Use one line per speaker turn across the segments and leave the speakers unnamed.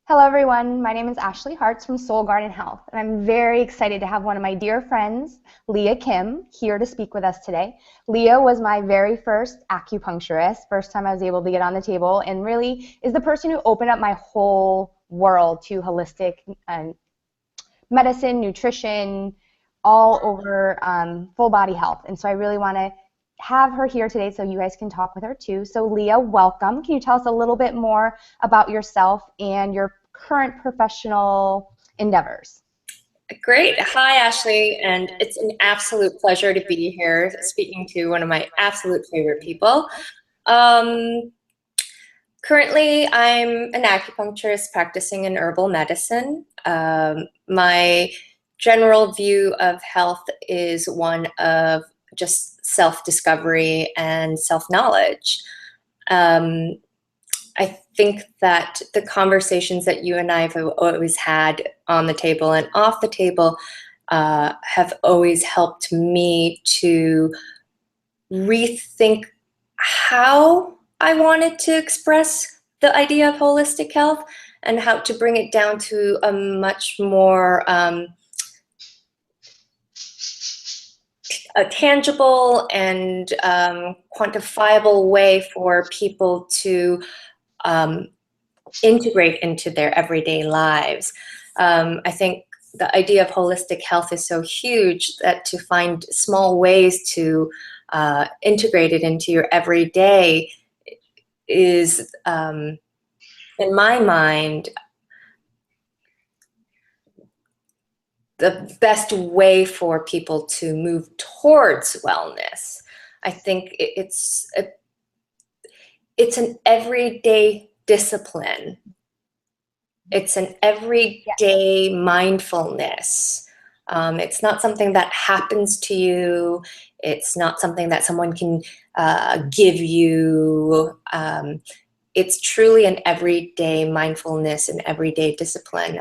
Hello, everyone. My name is Ashley Hartz from Soul Garden Health, and I'm very excited to have one of my dear friends, Leah Kim, here to speak with us today. Leah was my very first acupuncturist, first time I was able to get on the table, and really is the person who opened up my whole world to holistic medicine, nutrition, all over full body health. And so I really want to have her here today so you guys can talk with her too. So Leah, welcome. Can you tell us a little bit more about yourself and your current professional endeavors?
Great. Hi, Ashley. And it's an absolute pleasure to be here speaking to one of my absolute favorite people. Um, Currently, I'm an acupuncturist practicing in herbal medicine. My general view of health is one of just self-discovery and self-knowledge. Um, I think that the conversations that you and I have always had on the table and off the table have always helped me to rethink how I wanted to express the idea of holistic health and how to bring it down to a much more a tangible and quantifiable way for people to um, integrate into their everyday lives. I think the idea of holistic health is so huge that to find small ways to integrate it into your everyday is, in my mind, the best way for people to move towards wellness. I think it's an everyday discipline. It's an everyday mindfulness. It's not something that happens to you. It's not something that someone can give you. It's truly an everyday mindfulness and everyday discipline.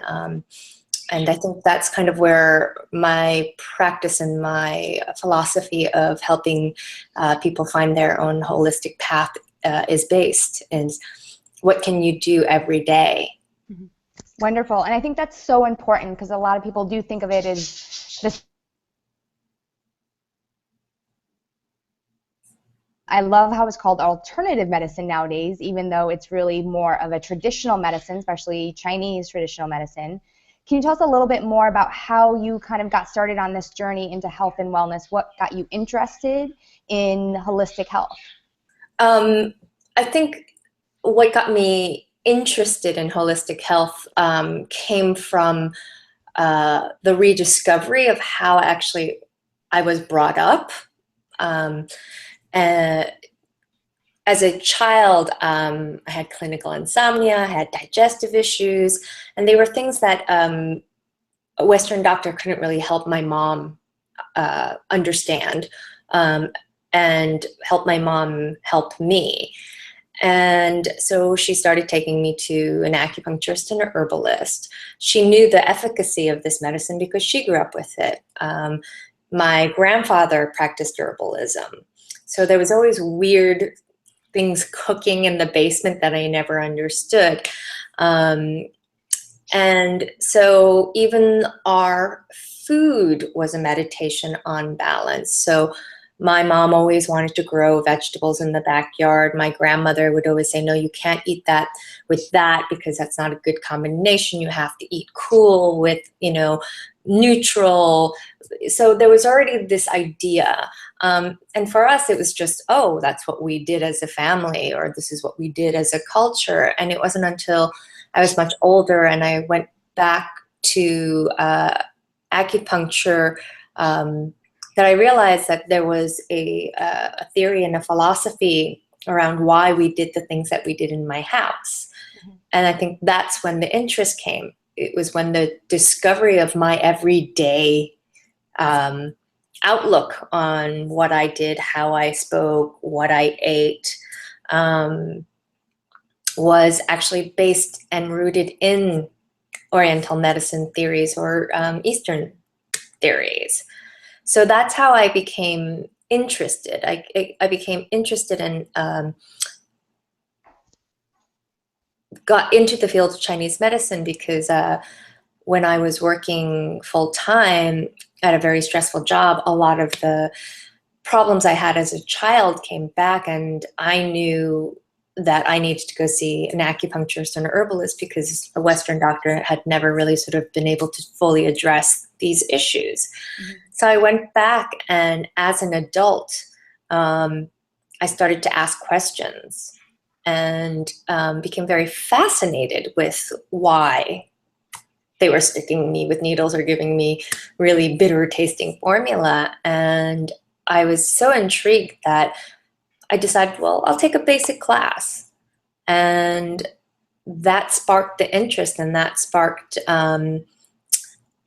And I think that's kind of where my practice and my philosophy of helping people find their own holistic path is based. Is what can you do every day?
Wonderful. And I think that's so important because a lot of people do think of it as this. I love how it's called alternative medicine nowadays, even though it's really more of a traditional medicine, especially Chinese traditional medicine. Can you tell us a little bit more about how you kind of got started on this journey into health and wellness? What got you interested in holistic health?
I think what got me interested in holistic health came from the rediscovery of how actually I was brought up. Um, uh, as a child, I had clinical insomnia, I had digestive issues, and they were things that a Western doctor couldn't really help my mom understand, um, and help my mom help me. And so she started taking me to an acupuncturist and an herbalist. She knew the efficacy of this medicine because she grew up with it. My grandfather practiced herbalism. So there was always weird things cooking in the basement that I never understood. Um, and so even our food was a meditation on balance. So my mom always wanted to grow vegetables in the backyard. My grandmother would always say, no, you can't eat that with that because that's not a good combination. You have to eat cool with, neutral. So there was already this idea. And for us, it was just, oh, that's what we did as a family, or this is what we did as a culture. And it wasn't until I was much older and I went back to acupuncture that I realized that there was a theory and a philosophy around why we did the things that we did in my house. And I think that's when the interest came. It was when the discovery of my everyday outlook on what I did, how I spoke, what I ate, was actually based and rooted in Oriental medicine theories or Eastern theories. So that's how I became interested. I became interested in got into the field of Chinese medicine because when I was working full time at a very stressful job, a lot of the problems I had as a child came back, and I knew that I needed to go see an acupuncturist and an herbalist because a Western doctor had never really sort of been able to fully address these issues.
Mm-hmm.
So I went back, and as an adult, I started to ask questions and became very fascinated with why they were sticking me with needles or giving me really bitter tasting formula. And I was so intrigued that I decided, well, I'll take a basic class. And that sparked the interest, and that sparked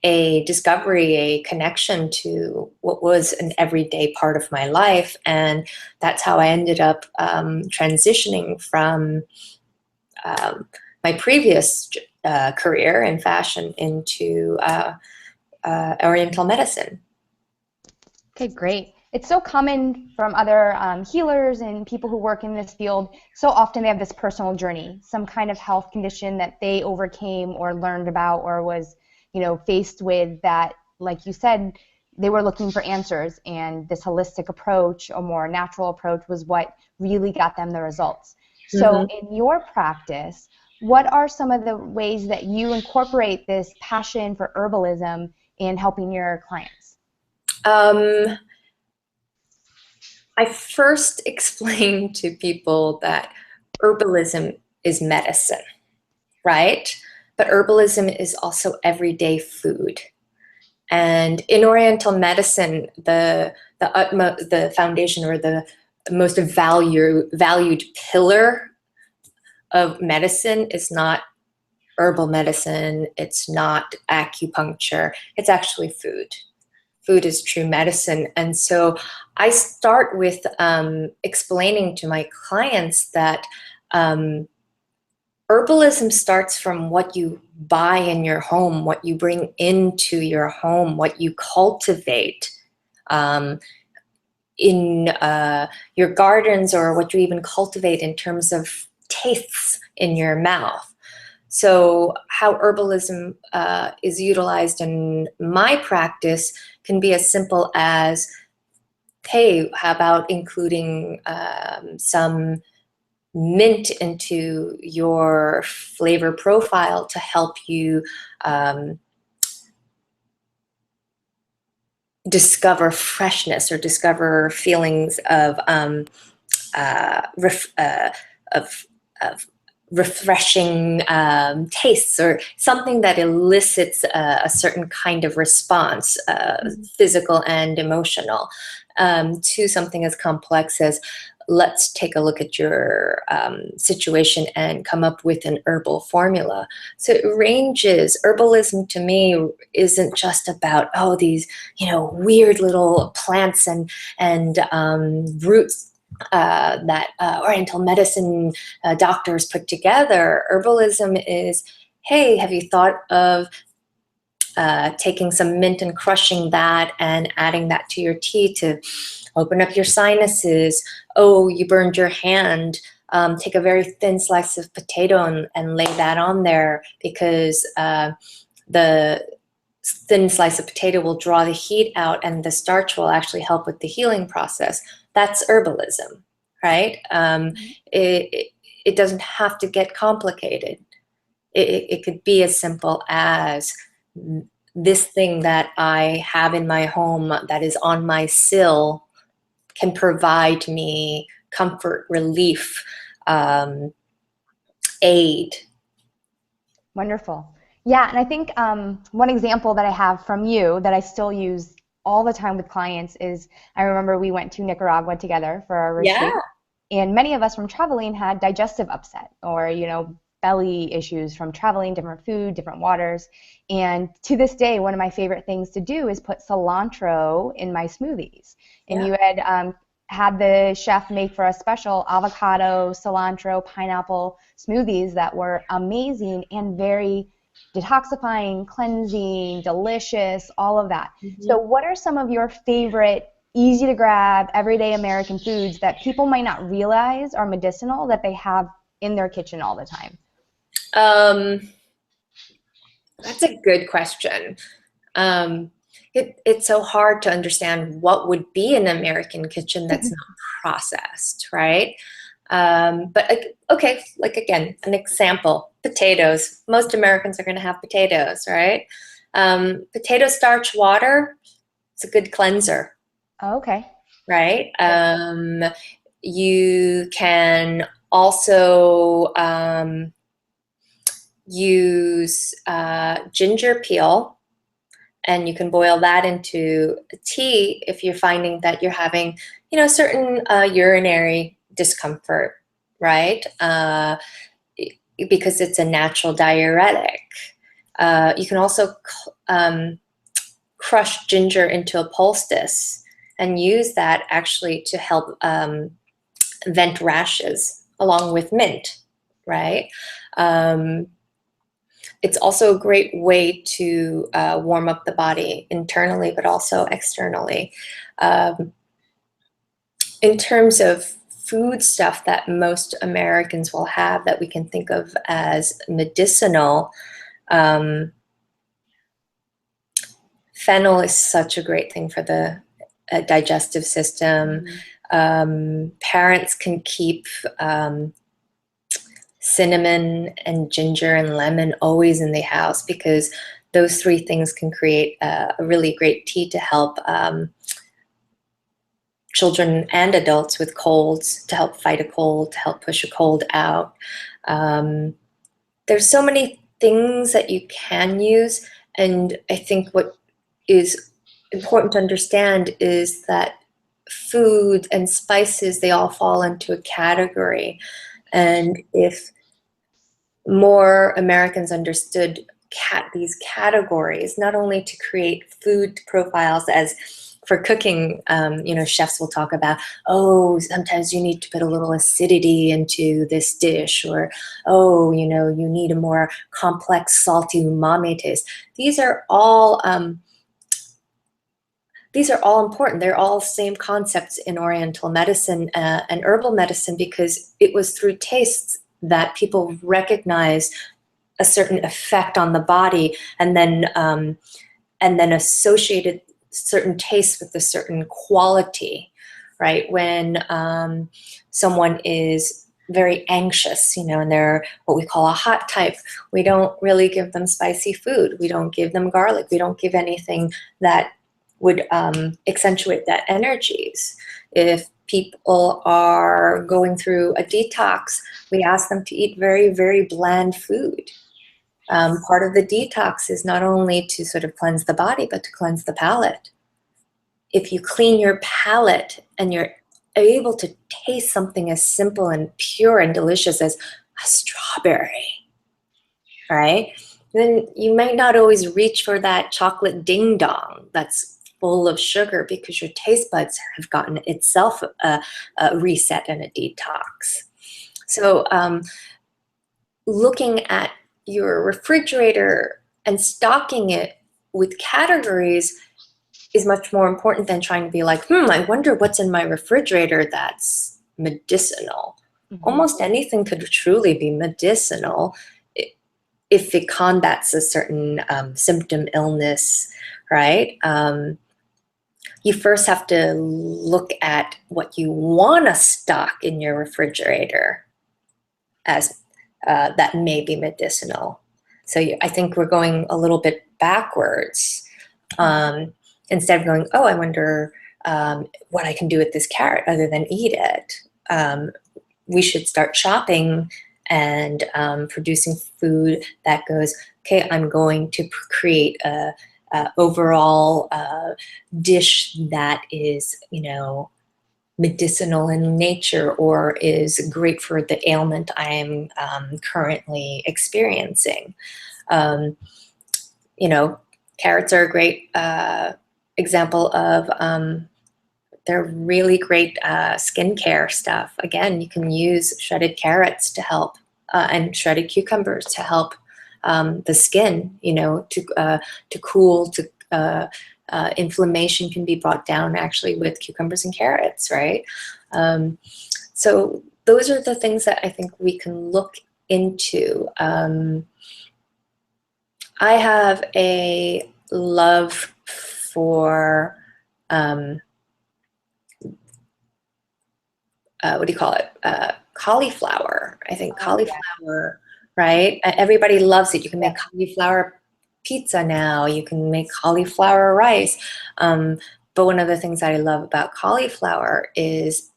a discovery, a connection to what was an everyday part of my life. And that's how I ended up transitioning from my previous career in fashion into Oriental medicine.
Okay, great. It's so common from other healers and people who work in this field. So often they have this personal journey, some kind of health condition that they overcame or learned about or was, faced with that, like you said, they were looking for answers, and this holistic approach, a more natural approach, was what really got them the results. So in your practice, what are some of the ways that you incorporate this passion for herbalism in helping your clients?
I first explain to people that herbalism is medicine, right? But herbalism is also everyday food. And in Oriental medicine, the foundation, or the most valued pillar of medicine is not herbal medicine, it's not acupuncture, it's actually food. Food is true medicine. And so I start with explaining to my clients that herbalism starts from what you buy in your home, what you bring into your home, what you cultivate in your gardens, or what you even cultivate in terms of tastes in your mouth. So how herbalism is utilized in my practice can be as simple as, hey, how about including some mint into your flavor profile to help you discover freshness or discover feelings of refreshing tastes, or something that elicits a certain kind of response, physical and emotional, to something as complex as, let's take a look at your situation and come up with an herbal formula. So it ranges. Herbalism to me isn't just about, these weird little plants and roots that Oriental medicine doctors put together. Herbalism is, hey, have you thought of taking some mint and crushing that and adding that to your tea to open up your sinuses? Oh, you burned your hand. Take a very thin slice of potato and lay that on there, because the thin slice of potato will draw the heat out, and the starch will actually help with the healing process. That's herbalism, right? It doesn't have to get complicated. It could be as simple as, this thing that I have in my home that is on my sill can provide me comfort, relief, aid.
Wonderful. Yeah, and I think one example that I have from you that I still use all the time with clients is, I remember we went to Nicaragua together for our retreat, and many of us from traveling had digestive upset, or belly issues from traveling, different food, different waters. And to this day, one of my favorite things to do is put cilantro in my smoothies. And you had the chef make for us special avocado, cilantro, pineapple smoothies that were amazing and very detoxifying, cleansing, delicious, all of that. So what are some of your favorite easy to grab everyday American foods that people might not realize are medicinal that they have in their kitchen all the time?
Um, that's a good question. Um, it's so hard to understand what would be an American kitchen that's not processed, right? But okay, like again, an example, potatoes. Most Americans are going to have potatoes, right? Potato starch water, it's a good cleanser,
Okay.
right? You can also use ginger peel, and you can boil that into a tea if you're finding that you're having, certain urinary discomfort, right? Because it's a natural diuretic. You can also crush ginger into a poultice and use that actually to help vent rashes along with mint, right? Um, it's also a great way to warm up the body internally, but also externally. Um, in terms of food stuff that most Americans will have that we can think of as medicinal, um, fennel is such a great thing for the digestive system. Parents can keep cinnamon and ginger and lemon always in the house, because those three things can create a really great tea to help children and adults with colds, to help fight a cold, to help push a cold out. There's so many things that you can use, and I think what is important to understand is that food and spices, they all fall into a category. And if more Americans understood these categories, not only to create food profiles as for cooking, chefs will talk about, oh, sometimes you need to put a little acidity into this dish, or, oh, you need a more complex, salty umami taste. These are all important. They're all same concepts in Oriental medicine and herbal medicine, because it was through tastes that people recognized a certain effect on the body, and then associated certain tastes with a certain quality, right? When someone is very anxious, and they're what we call a hot type, we don't really give them spicy food. We don't give them garlic. We don't give anything that would accentuate that energies. If people are going through a detox, we ask them to eat very, very bland food. Part of the detox is not only to sort of cleanse the body, but to cleanse the palate. If you clean your palate and you're able to taste something as simple and pure and delicious as a strawberry, right? Then you might not always reach for that chocolate ding dong that's full of sugar, because your taste buds have gotten itself a reset and a detox. So looking at your refrigerator and stocking it with categories is much more important than trying to be like, I wonder what's in my refrigerator that's medicinal. Almost anything could truly be medicinal if it combats a certain symptom, illness, right? You first have to look at what you want to stock in your refrigerator as that may be medicinal. So I think we're going a little bit backwards. Instead of going, oh, I wonder what I can do with this carrot other than eat it. We should start shopping and producing food that goes, okay, I'm going to create a overall dish that is, medicinal in nature, or is great for the ailment I am currently experiencing. Carrots are a great example of they're really great skincare stuff. Again, you can use shredded carrots to help, and shredded cucumbers to help the skin, to cool, inflammation can be brought down actually with cucumbers and carrots, right? So those are the things that I think we can look into. I have a love for what do you call it? Cauliflower. I think
Oh, yeah.
cauliflower, right? Everybody loves it. You can
Yeah.
make cauliflower pizza now. You can make cauliflower rice. But one of the things that I love about cauliflower is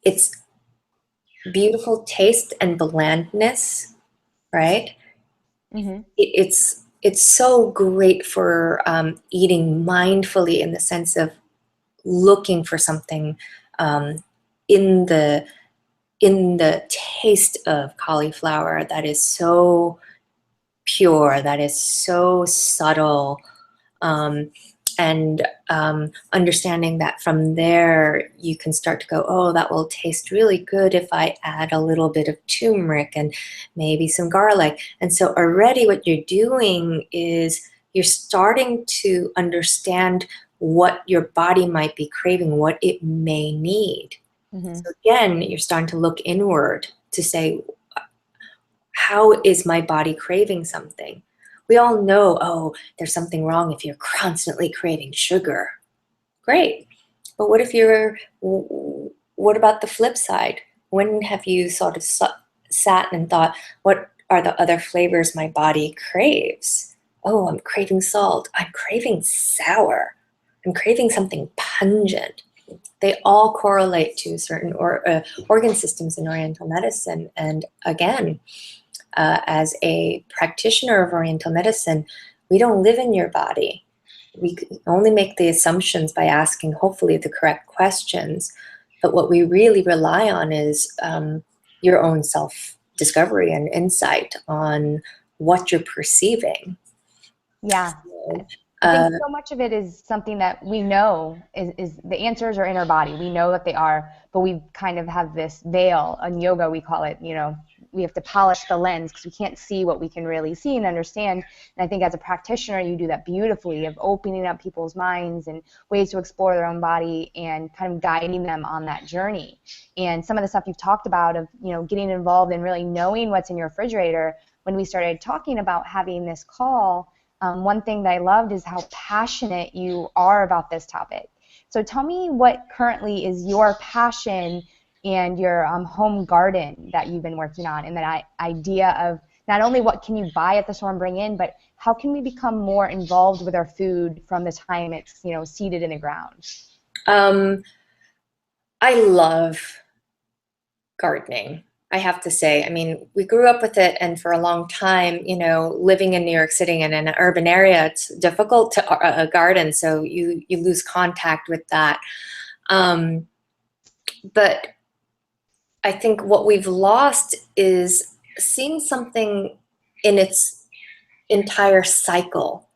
its beautiful taste and blandness, right?
Hmm.
It's so great for eating mindfully in the sense of looking for something um, in the taste of cauliflower that is so pure, that is so subtle, um, and understanding that from there you can start to go, oh, that will taste really good if I add a little bit of turmeric and maybe some garlic. And so already what you're doing is you're starting to understand what your body might be craving, what it may need.
Hmm.
So again, you're starting to look inward to say, how is my body craving something? We all know, oh, there's something wrong if you're constantly craving sugar. Great. But what about the flip side? When have you sort of sat and thought, what are the other flavors my body craves? Oh, I'm craving salt. I'm craving sour. I'm craving something pungent. They all correlate to certain organ systems in Oriental medicine. And again, as a practitioner of Oriental medicine, we don't live in your body. We can only make the assumptions by asking, hopefully, the correct questions. But what we really rely on is your own self discovery and insight on what you're perceiving.
Yeah.
So,
I think
uh,
so much of it is something that we know is the answers are in our body. We know that they are, but we kind of have this veil. In yoga, we call it, we have to polish the lens because we can't see what we can really see and understand. And I think as a practitioner, you do that beautifully of opening up people's minds and ways to explore their own body and kind of guiding them on that journey. And some of the stuff you've talked about of, getting involved and really knowing what's in your refrigerator. When we started talking about having this call, one thing that I loved is how passionate you are about this topic. So tell me what currently is your passion and your home garden that you've been working on, and that idea of not only what can you buy at the store and bring in, but how can we become more involved with our food from the time it's seeded in the ground.
um, I love gardening. I have to say, I mean, we grew up with it, and for a long time, living in New York City and in an urban area, it's difficult to garden, so you lose contact with that. Um, but I think what we've lost is seeing something in its entire cycle.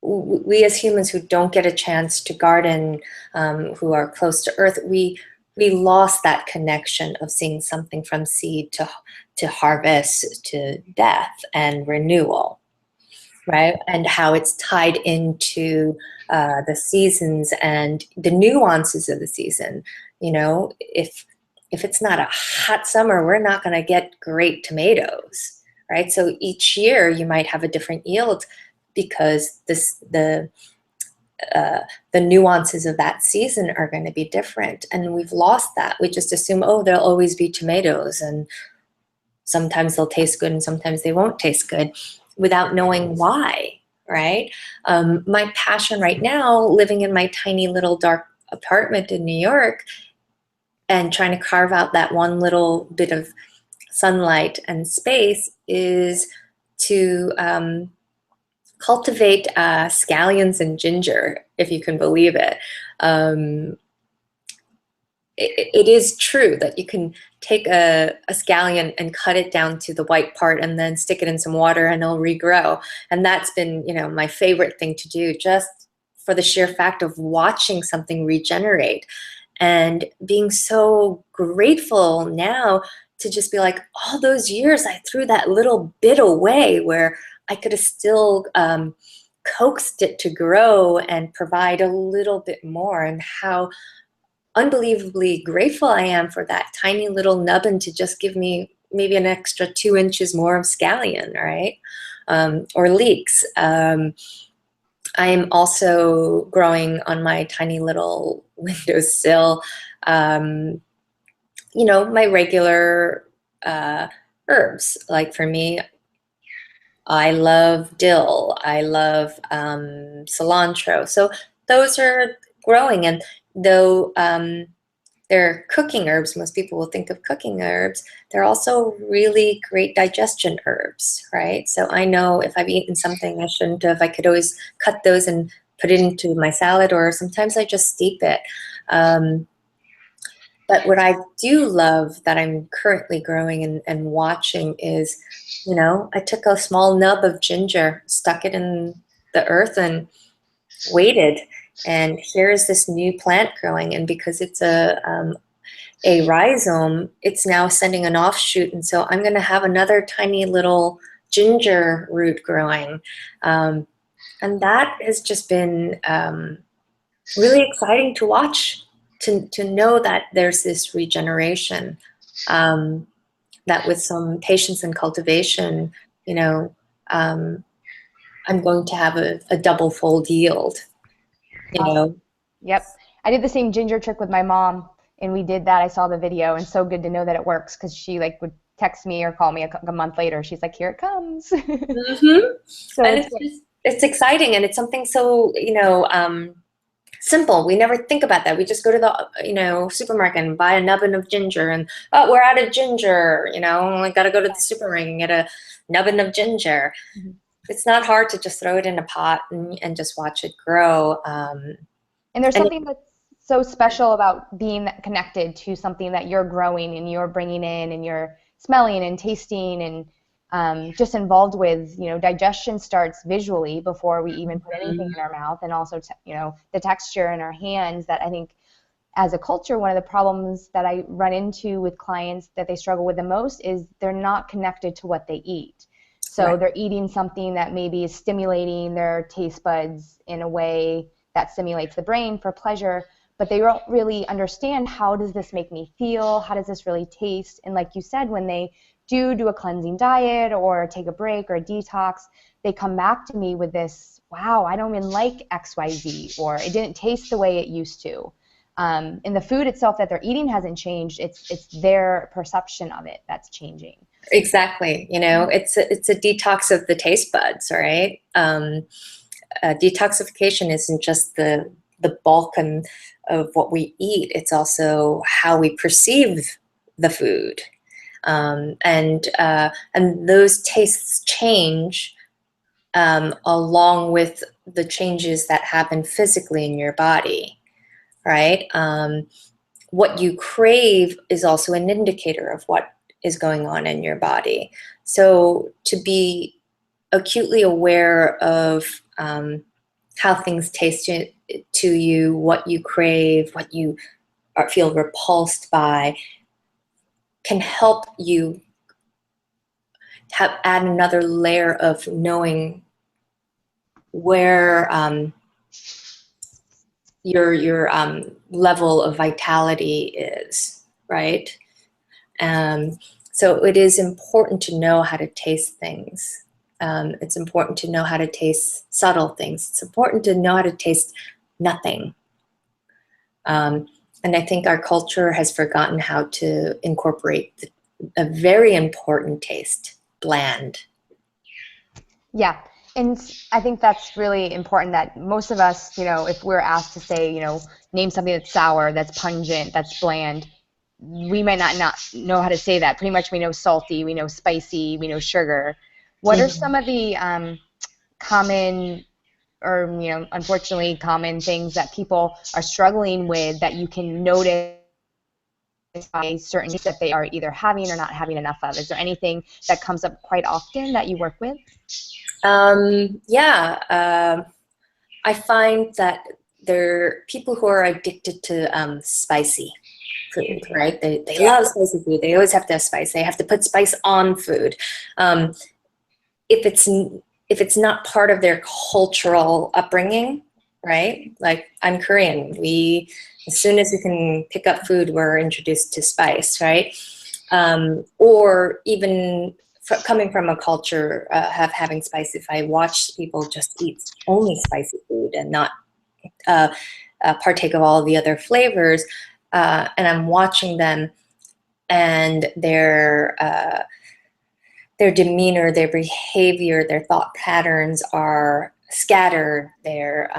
We as humans who don't get a chance to garden, who are close to earth, we lost that connection of seeing something from seed to harvest to death and renewal, right? And how it's tied into the seasons and the nuances of the season. If it's not a hot summer, we're not going to get great tomatoes, right? So each year you might have a different yield because the nuances of that season are going to be different, and we've lost that. We just assume, oh, there'll always be tomatoes, and sometimes they'll taste good and sometimes they won't taste good, without knowing why, right? My passion right now, living in my tiny little dark apartment in New York and trying to carve out that one little bit of sunlight and space, is to cultivate scallions and ginger, if you can believe it. Um, it is true that you can take a scallion and cut it down to the white part and then stick it in some water and it'll regrow. And that's been, my favorite thing to do, just for the sheer fact of watching something regenerate and being so grateful now to just be like, all those years I threw that little bit away where I could have still coaxed it to grow and provide a little bit more, and how unbelievably grateful I am for that tiny little nubbin to just give me maybe an extra 2 inches more of scallion, right? Or leeks. I'm also growing on my tiny little windowsill, my regular herbs. Like for me, I love dill. I love cilantro. So those are growing, and though they're cooking herbs, most people will think of cooking herbs, they're also really great digestion herbs, right? So I know if I've eaten something I shouldn't have, I could always cut those and put it into my salad, or sometimes I just steep it. But what I do love that I'm currently growing and watching is, I took a small nub of ginger, stuck it in the earth, and waited. And here is this new plant growing. And because it's a rhizome, it's now sending an offshoot. And so I'm going to have another tiny little ginger root growing. And that has just been really exciting to watch, to know that there's this regeneration, that with some patience and cultivation, I'm going to have a double fold yield,
Awesome. Yep. I did the same ginger trick with my mom, and we did that. I saw the video, and so good to know that it works, because she like would text me or call me a month later. She's like, "Here it comes." So
And it's exciting, and it's something so, simple. We never think about that. We just go to the, supermarket and buy a nubbin of ginger, and oh, we're out of ginger. I got to go to the supermarket and get a nubbin of ginger. It's not hard to just throw it in a pot and just watch it grow.
And there's something that's so special about being connected to something that you're growing and you're bringing in and you're smelling and tasting and just involved with. Digestion starts visually before we even put anything in our mouth, and also, the texture in our hands. That I think, as a culture, one of the problems that I run into with clients that they struggle with the most is they're not connected to what they eat. So
Right.
they're eating something that maybe is stimulating their taste buds in a way that stimulates the brain for pleasure, but they don't really understand, how does this make me feel? How does this really taste? And like you said, when they do a cleansing diet or take a break or a detox, they come back to me with this, wow, I don't even like XYZ, or it didn't taste the way it used to. And the food itself that they're eating hasn't changed. It's their perception of it that's changing.
Exactly. It's a detox of the taste buds, right? Detoxification isn't just the bulk of what we eat. It's also how we perceive the food, and those tastes change along with the changes that happen physically in your body, right? What you crave is also an indicator of what is going on in your body. So to be acutely aware of how things taste to you, what you crave, what you feel repulsed by, can help you add another layer of knowing where your level of vitality is, right? So it is important to know how to taste things. It's important to know how to taste subtle things. It's important to know how to taste nothing. And I think our culture has forgotten how to incorporate a very important taste, bland.
Yeah. And I think that's really important, that most of us, if we're asked to say, name something that's sour, that's pungent, that's bland, we might not know how to say that. Pretty much we know salty, we know spicy, we know sugar. What are some of the common, or, unfortunately common things that people are struggling with, that you can notice by certain things that they are either having or not having enough of? Is there anything that comes up quite often that you work with?
I find that there are people who are addicted to spicy food, right? They love spicy food. They always have to have spice. They have to put spice on food. If it's not part of their cultural upbringing, right? Like I'm Korean. As soon as we can pick up food, we're introduced to spice, right? Or even coming from a culture having spice, if I watch people just eat only spicy food and not partake of all the other flavors, and I'm watching them and their demeanor, their behavior, their thought patterns are scattered, they're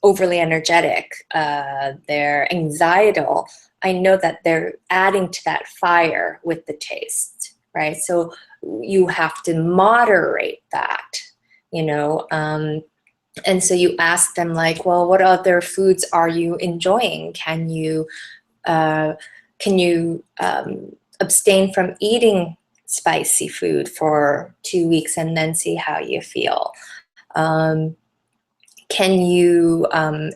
overly energetic, they're anxietal, I know that they're adding to that fire with the taste, right? So you have to moderate that, you know. And so you ask them like, well, what other foods are you enjoying? Uh, can you abstain from eating spicy food for 2 weeks and then see how you feel? Can you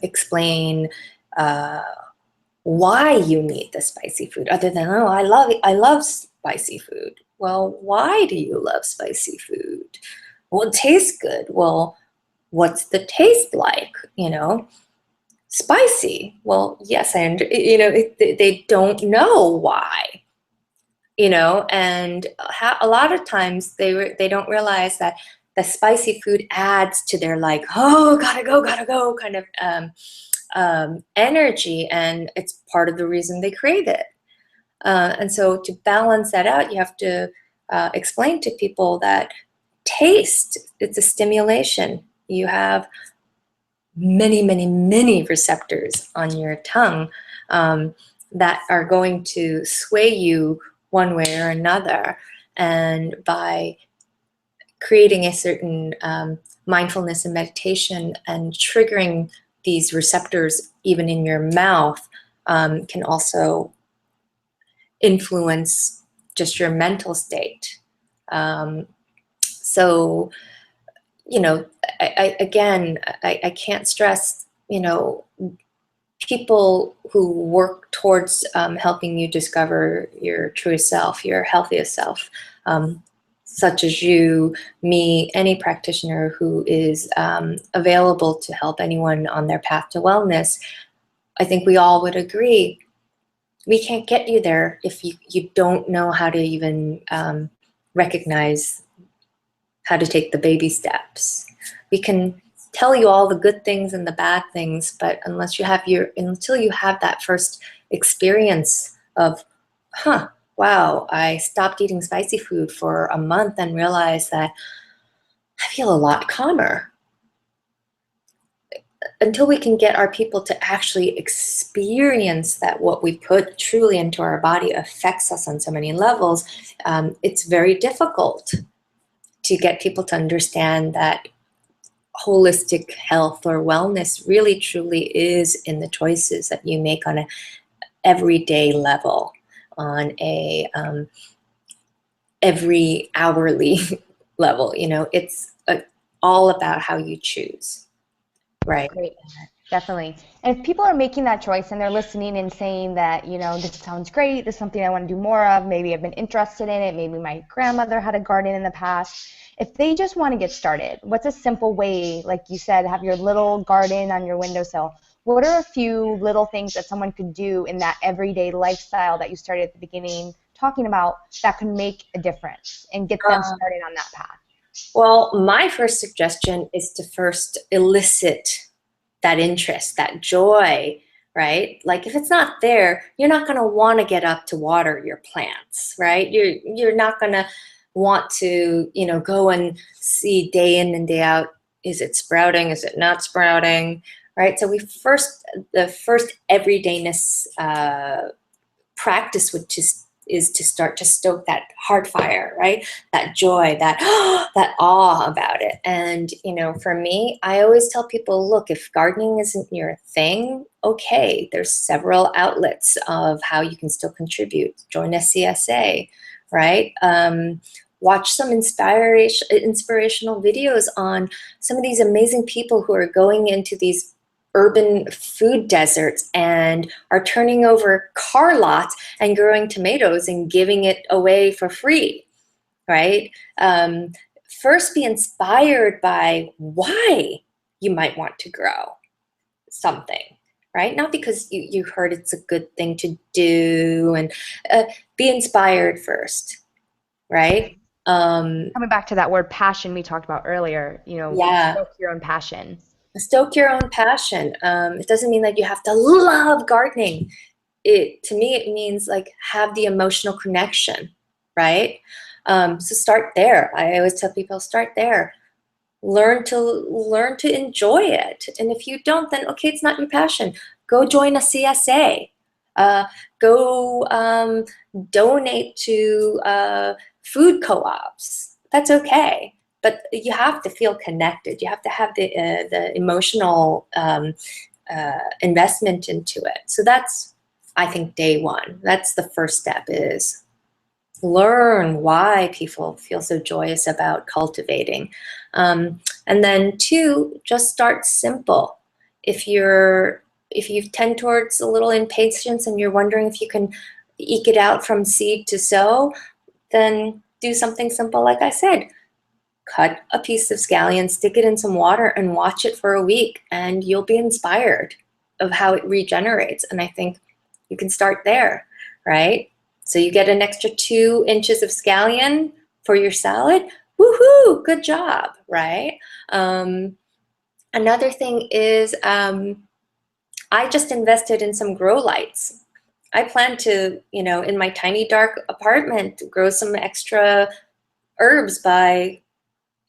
explain why you need the spicy food other than, oh, I love spicy food? Well, why do you love spicy food? Well, it tastes good. Well, what's the taste like? You know, spicy. Well, yes, you know, they don't know why, you know, and a lot of times they don't realize that the spicy food adds to their like, oh, gotta go kind of energy, and it's part of the reason they crave it. And so to balance that out, you have to explain to people that taste, it's a stimulation. You have many receptors on your tongue that are going to sway you one way or another. And by creating a certain mindfulness and meditation and triggering these receptors even in your mouth can also influence just your mental state. So, you know, I can't stress, you know, people who work towards helping you discover your truest self, your healthiest self, such as you, me, any practitioner who is available to help anyone on their path to wellness, I think we all would agree, we can't get you there if you don't know how to even recognize how to take the baby steps. We can tell you all the good things and the bad things, but until you have that first experience of, wow, I stopped eating spicy food for a month and realized that I feel a lot calmer. Until we can get our people to actually experience that what we put truly into our body affects us on so many levels, it's very difficult to get people to understand that holistic health or wellness really truly is in the choices that you make on an everyday level, on a every hourly level. You know, it's all about how you choose, right?
Great. Definitely. And if people are making that choice and they're listening and saying that, you know, this sounds great, this is something I want to do more of, maybe I've been interested in it, maybe my grandmother had a garden in the past. If they just want to get started, what's a simple way, like you said, have your little garden on your windowsill? What are a few little things that someone could do in that everyday lifestyle that you started at the beginning talking about that could make a difference and get them started on that path?
Well, my first suggestion is to first elicit that interest, that joy, right? Like if it's not there, you're not going to want to get up to water your plants, right? You're not going to want to, you know, go and see day in and day out, is it sprouting? Is it not sprouting? Right? So the first everydayness practice is to start to stoke that heart fire, right? That joy, that that awe about it. And you know, for me, I always tell people, look, if gardening isn't your thing, okay, there's several outlets of how you can still contribute. Join SCSA, right? Watch some inspirational videos on some of these amazing people who are going into these urban food deserts and are turning over car lots and growing tomatoes and giving it away for free, right? First be inspired by why you might want to grow, something, right? Not because you heard it's a good thing to do, and be inspired first, right?
Coming back to that word passion we talked about earlier,
Yeah,
stoke your own passion.
stoke your own passion. It doesn't mean that you have to love gardening. To me, it means like have the emotional connection, right? So start there. I always tell people, start there. Learn to enjoy it, and if you don't, then okay, it's not your passion. Go join a CSA. uh, Go donate to food co-ops. That's okay, but you have to feel connected. You have to have the emotional investment into it. So that's, I think, day one. That's the first step, is learn why people feel so joyous about cultivating. And then two, just start simple. If you tend towards a little impatience and you're wondering if you can eke it out from seed to sow, then do something simple. Like I said, cut a piece of scallion, stick it in some water, and watch it for a week, and you'll be inspired of how it regenerates. And I think you can start there, right? So you get an extra 2 inches of scallion for your salad. Woohoo! Good job, right? Another thing is, I just invested in some grow lights. I plan to, in my tiny dark apartment, grow some extra herbs by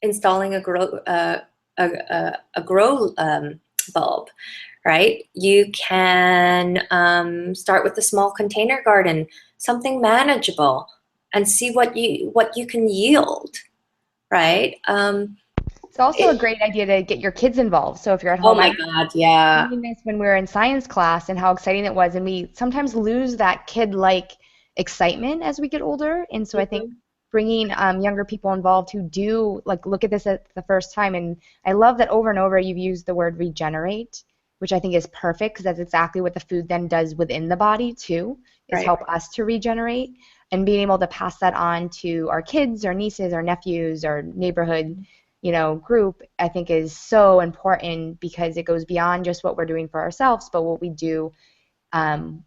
installing a grow bulb, right? You can start with a small container garden, something manageable, and see what you can yield, right?
It's also a great idea to get your kids involved. So if you're at
Oh
home, I
my God, yeah.
remember this when we were in science class and how exciting it was, and we sometimes lose that kid-like excitement as we get older. And so I think
Mhm.
bringing younger people involved who do like look at this at the first time, and I love that over and over you've used the word regenerate, which I think is perfect because that's exactly what the food then does within the body too, is
Right.
help us to regenerate. And being able to pass that on to our kids, our nieces, our nephews, our neighborhood, group, I think is so important because it goes beyond just what we're doing for ourselves, but what we do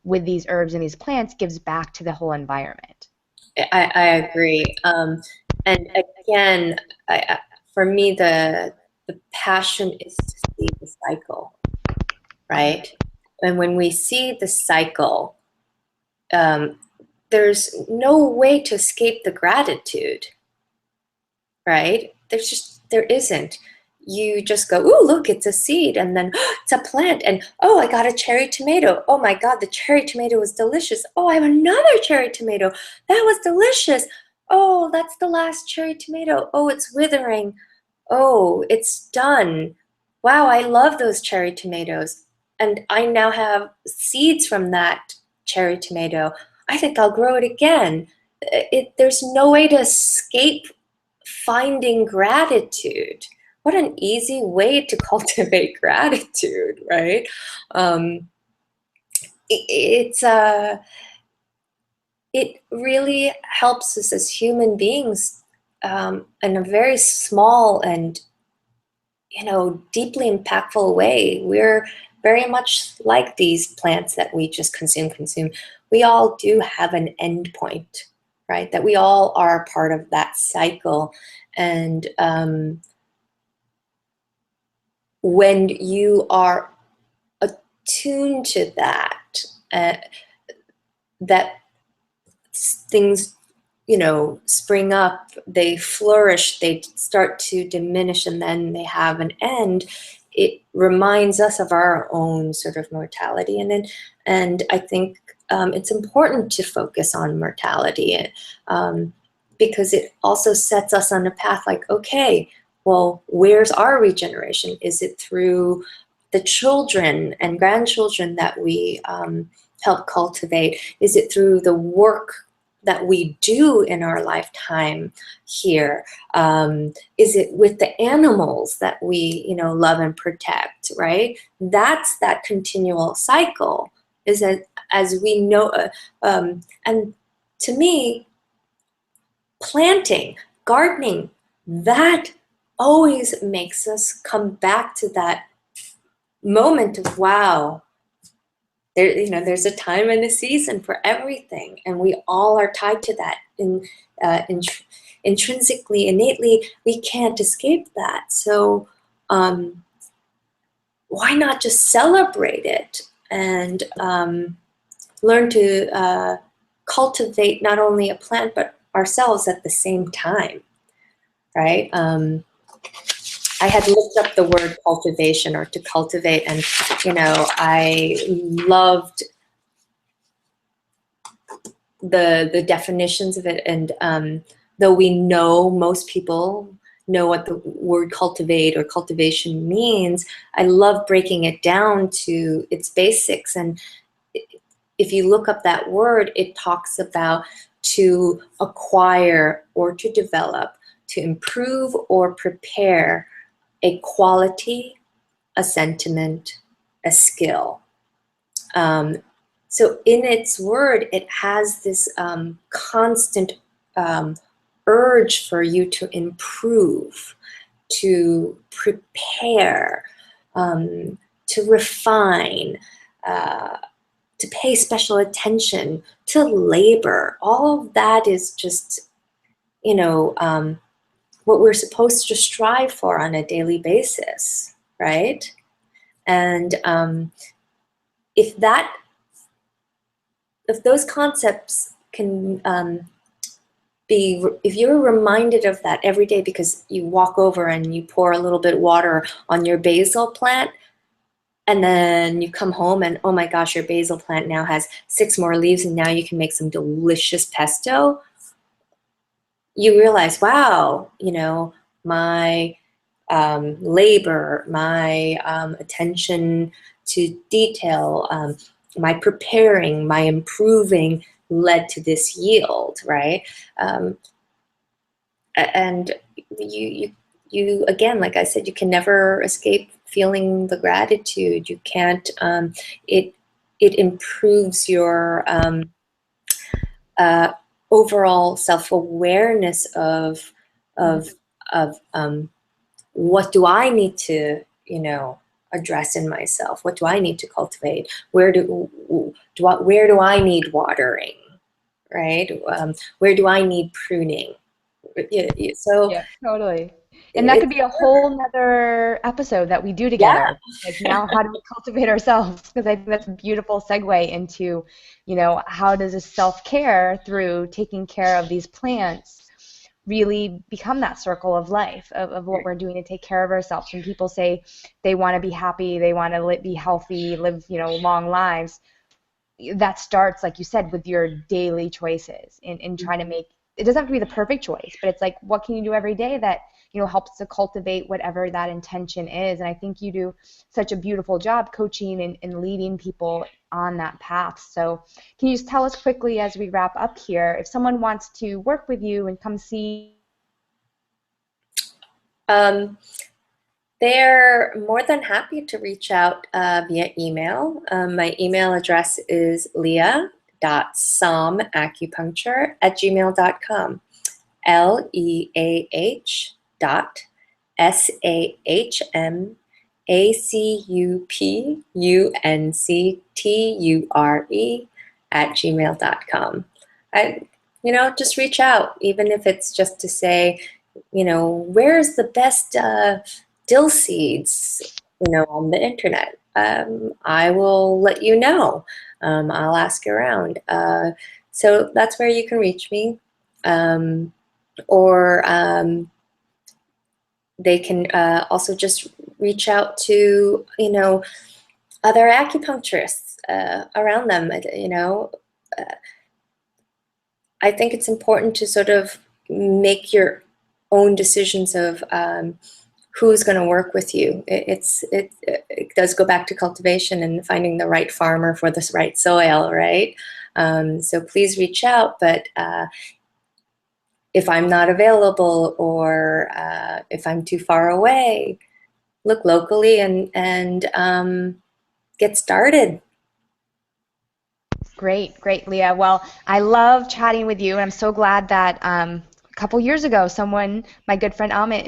with these herbs and these plants gives back to the whole environment.
I agree. And again, for me, the passion is to see the cycle, right? And when we see the cycle, um, there's no way to escape the gratitude, right? There isn't. You just go, ooh, look, it's a seed, and then it's a plant, and oh, I got a cherry tomato. Oh my God, the cherry tomato was delicious. Oh, I have another cherry tomato. That was delicious. Oh, that's the last cherry tomato. Oh, it's withering. Oh, it's done. Wow, I love those cherry tomatoes. And I now have seeds from that cherry tomato. I think I'll grow it again. There's no way to escape finding gratitude. What an easy way to cultivate gratitude, right? Um, it's it really helps us as human beings in a very small and deeply impactful way. We're very much like these plants that we just consume. We all do have an end point, right? That we all are part of that cycle. And when you are attuned to that, uh, that things spring up, they flourish, they start to diminish, and then they have an end. It reminds us of our own sort of mortality, and I think it's important to focus on mortality, um, because it also sets us on a path like, okay, well, where's our regeneration? Is it through the children and grandchildren that we help cultivate? Is it through the work that we do in our lifetime here? Is it with the animals that we, love and protect, right? That's that continual cycle, is that as we know, and to me, planting, gardening, that always makes us come back to that moment of, wow, there, there's a time and a season for everything, and we all are tied to that intrinsically, innately. We can't escape that. So why not just celebrate it and learn to cultivate not only a plant but ourselves at the same time, right? I had looked up the word cultivation, or to cultivate, and I loved the definitions of it. And though we know, most people know what the word cultivate or cultivation means, I love breaking it down to its basics. And if you look up that word, it talks about to acquire or to develop, to improve or prepare a quality, a sentiment, a skill. So in its word, it has this constant urge for you to improve, to prepare, to refine, to pay special attention, to labor. All of that is just, what we're supposed to strive for on a daily basis, right? And if those concepts can if you're reminded of that every day, because you walk over and you pour a little bit of water on your basil plant, and then you come home and, oh my gosh, your basil plant now has 6 more leaves, and now you can make some delicious pesto. You realize, wow, my labor, my attention to detail, my preparing, my improving led to this yield, right? And you again, like I said, you can never escape feeling the gratitude. You can't. It improves your overall self-awareness of of what do I need to address in myself? What do I need to cultivate? Where do I need watering? Right? Where do I need pruning? So
Yeah, totally. And that could
it's
be a whole nother episode that we do
yeah.
together. Like, now, how do we cultivate ourselves? Because I think that's a beautiful segue into, how does a self-care through taking care of these plants really become that circle of life of what we're doing to take care of ourselves. When people say they want to be happy, they want to be healthy, live, long lives, that starts, like you said, with your daily choices in trying to make, it doesn't have to be the perfect choice, but it's like, what can you do every day that helps to cultivate whatever that intention is. And I think you do such a beautiful job coaching and leading people on that path. So can you just tell us quickly, as we wrap up here, if someone wants to work with you and come see?
They're more than happy to reach out via email. My email address is leah.somacupuncture@gmail.com. LEAH.SAHMACUPUNCTURE@gmail.com. Just reach out, even if it's just to say, where's the best dill seeds, on the internet. I will let you know. I'll ask around. So that's where you can reach me. Or they can also just reach out to, other acupuncturists around them. I think it's important to sort of make your own decisions of who's going to work with you. It does go back to cultivation and finding the right farmer for this right soil, right? So please reach out. But if I'm not available, or if I'm too far away, look locally and get started.
Great, Leah. Well, I love chatting with you, and I'm so glad that couple years ago, my good friend Amit,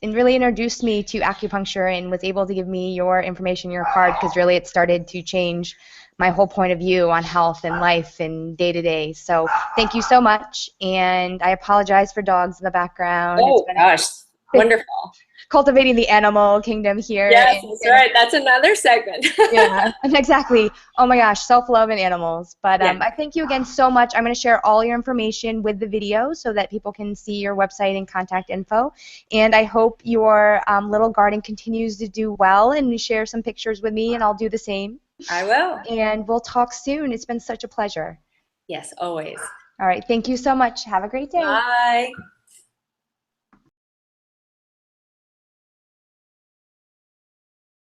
and really introduced me to acupuncture and was able to give me your information, your card, because really it started to change my whole point of view on health and life and day to day. So thank you so much, and I apologize for dogs in the background. It's
Oh
been
gosh, wonderful.
cultivating the animal kingdom here
Yes,
in
that's
San.
right. That's another segment.
Yeah, exactly. Oh my gosh, self-love and animals. But
Yeah,
I thank you again so much. I'm going to share all your information with the video so that people can see your website and contact info. And I hope your little garden continues to do well, and you share some pictures with me, and I'll do the same.
I will.
And we'll talk soon. It's been such a pleasure.
Yes, always.
All right, thank you so much. Have a great day.
Bye.